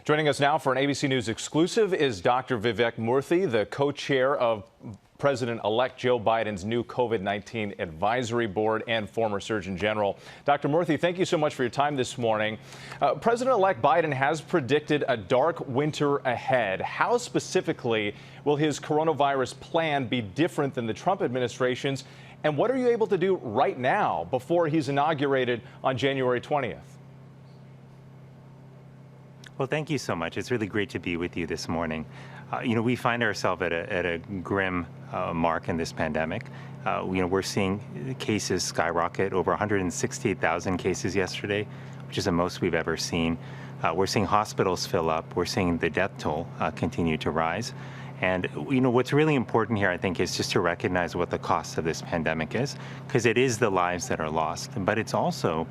Joining us now for an ABC News exclusive is Dr. Vivek Murthy, the co-chair of President-elect Joe Biden's new COVID-19 advisory board and former Surgeon General. Dr. Murthy, thank you so much for your time this morning. President-elect Biden has predicted a dark winter ahead. How specifically will his coronavirus plan be different than the Trump administration's? And what are you able to do right now before he's inaugurated on January 20th? Well, thank you so much. It's really great to be with you this morning. We find ourselves at a grim mark in this pandemic. We're seeing cases skyrocket, over 168,000 cases yesterday, which is the most we've ever seen. We're seeing hospitals fill up. We're seeing the death toll continue to rise. And, what's really important here, I think, is just to recognize what the cost of this pandemic is, because it is the lives that are lost, but it's also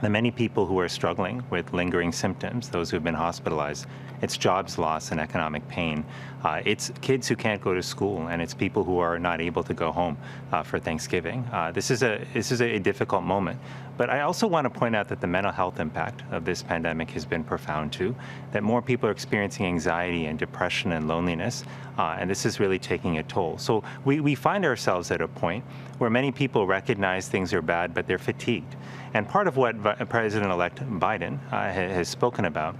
the many people who are struggling with lingering symptoms, those who have been hospitalized. It's jobs loss and economic pain. It's kids who can't go to school, and it's people who are not able to go home for Thanksgiving. This is a difficult moment. But I also want to point out that the mental health impact of this pandemic has been profound too, that more people are experiencing anxiety and depression and loneliness, and this is really taking a toll. So we find ourselves at a point where many people recognize things are bad, but they're fatigued. And part of what President-elect Biden has spoken about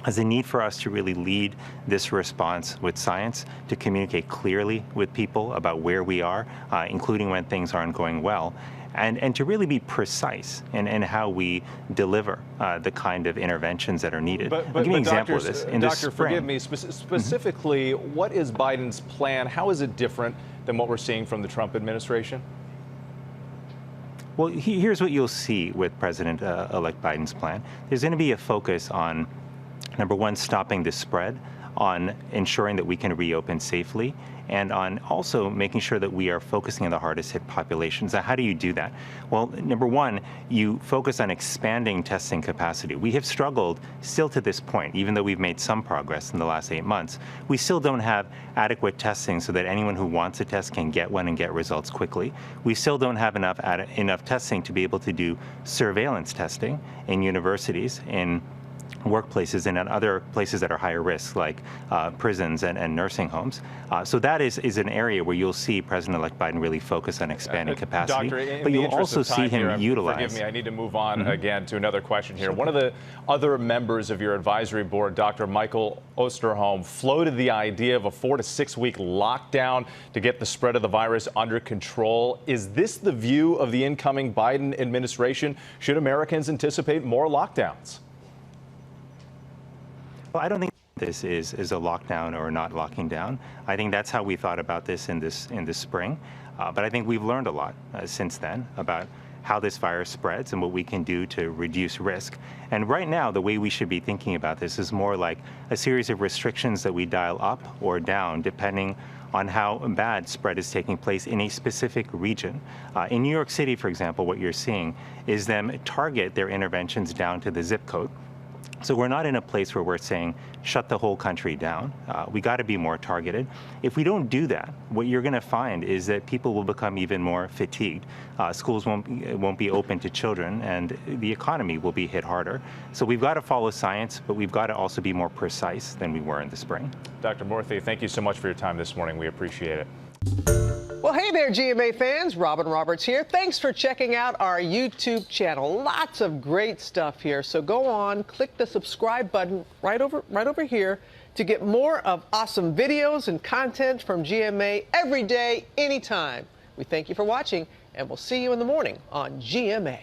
is the need for us to really lead this response with science, to communicate clearly with people about where we are, including when things aren't going well, and to really be precise in how we deliver the kind of interventions that are needed. But I'll give you an example of this. Doctor, forgive me, specifically, what is Biden's plan? How is it different than what we're seeing from the Trump administration? Well, here's what you'll see with President-elect Biden's plan. There's going to be a focus on, number one, stopping the spread, on ensuring that we can reopen safely, and on also making sure that we are focusing on the hardest hit populations. Now, how do you do that? Well, number one, you focus on expanding testing capacity. We have struggled still to this point, even though we've made some progress in the last 8 months. We still don't have adequate testing so that anyone who wants a test can get one and get results quickly. We still don't have enough testing to be able to do surveillance testing in universities, in workplaces, and in other places that are higher risk, like prisons and nursing homes. So that is an area where you'll see President-elect Biden really focus on expanding capacity. Doctor, but you'll also see him utilize. Forgive me, I need to move on again to another question here. One of the other members of your advisory board, Dr. Michael Osterholm, floated the idea of a 4 to 6 week lockdown to get the spread of the virus under control. Is this the view of the incoming Biden administration? Should Americans anticipate more lockdowns? Well, I don't think this is a lockdown or not locking down. I think that's how we thought about this in this spring. But I think we've learned a lot since then about how this virus spreads and what we can do to reduce risk. And right now, the way we should be thinking about this is more like a series of restrictions that we dial up or down depending on how bad spread is taking place in a specific region. In New York City, for example, what you're seeing is them target their interventions down to the zip code. So we're not in a place where we're saying, shut the whole country down. We got to be more targeted. If we don't do that, what you're going to find is that people will become even more fatigued. Schools won't be open to children, and the economy will be hit harder. So we've got to follow science, but we've got to also be more precise than we were in the spring. Dr. Murthy, thank you so much for your time this morning. We appreciate it. Well, hey there, GMA fans. Robin Roberts here. Thanks for checking out our YouTube channel. Lots of great stuff here. So go on, click the subscribe button right over here to get more of awesome videos and content from GMA every day, anytime. We thank you for watching, and we'll see you in the morning on GMA.